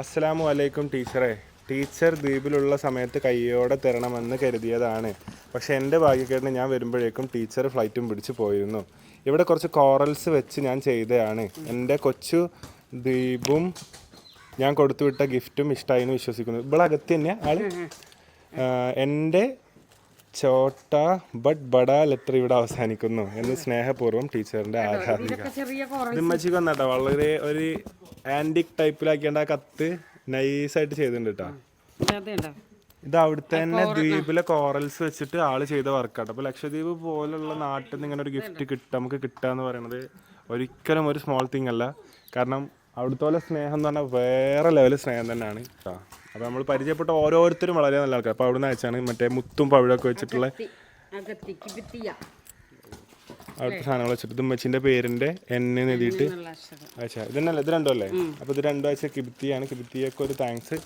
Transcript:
അസ്സലാമു അലൈക്കും ടീച്ചറെ. ടീച്ചർ ദ്വീപിലുള്ള സമയത്ത് കയ്യോടെ തരണമെന്ന് കരുതിയതാണ്. പക്ഷേ എൻ്റെ ഭാഗ്യക്കേടിന് ഞാൻ വരുമ്പോഴേക്കും ടീച്ചർ ഫ്ലൈറ്റും പിടിച്ച് പോയിരുന്നു. ഇവിടെ കുറച്ച് കോറൽസ് വെച്ച് ഞാൻ ചെയ്തതാണ്. എൻ്റെ കൊച്ചു ദ്വീപും ഞാൻ കൊടുത്തുവിട്ട ഗിഫ്റ്റും ഇഷ്ടമായി എന്ന് വിശ്വസിക്കുന്നു. ഇവിടെ അകത്ത് തന്നെയാണ് ആള്. എൻ്റെ ചോട്ട ബട്ട് ബഡാ ലെറ്റർ ഇവിടെ അവസാനിക്കുന്നു എന്ന് സ്നേഹപൂർവ്വം ടീച്ചറിൻ്റെ ആരാധിക. ഇമ്മച്ചിക്ക് വന്നാട്ടോ വളരെ ഒരു ആൻറ്റിക് ടൈപ്പിലാക്കിയാണ്ട് ആ കത്ത് നൈസായിട്ട് ചെയ്തിട്ടുണ്ട് കേട്ടോ. ഇത് അവിടുത്തെ തന്നെ ദ്വീപിലെ കോറൽസ് വെച്ചിട്ട് ആള് ചെയ്ത വർക്കാട്ടോ. അപ്പോൾ ലക്ഷദ്വീപ് പോലുള്ള നാട്ടിൽ നിന്ന് ഇങ്ങനെ ഒരു ഗിഫ്റ്റ് നമുക്ക് കിട്ടുക എന്ന് പറയുന്നത് ഒരിക്കലും ഒരു സ്മോൾ തിങ് അല്ല. കാരണം അവിടുത്തെ സ്നേഹം എന്ന് പറഞ്ഞാൽ വേറെ ലെവൽ സ്നേഹം തന്നെയാണ് കേട്ടോ. അപ്പോൾ നമ്മൾ പരിചയപ്പെട്ട ഓരോരുത്തരും വളരെ നല്ല ആൾക്കാർ. അപ്പോൾ അവിടെ നിന്ന് അയച്ചാണ് മറ്റേ മുത്തും പവിഴമൊക്കെ വെച്ചിട്ടുള്ള അവിടുത്തെ സാധനങ്ങൾ വെച്ചിട്ട് ഇതുമ്മച്ചിൻ്റെ പേരിൻ്റെ എന്നെ എഴുതിയിട്ട് അയച്ചാൽ ഇത് രണ്ടും അല്ലേ. അപ്പോൾ ഇത് രണ്ടും അയച്ച കിബിത്തിയാണ്. കിബിത്തിയൊക്കെ ഒരു താങ്ക്സ്.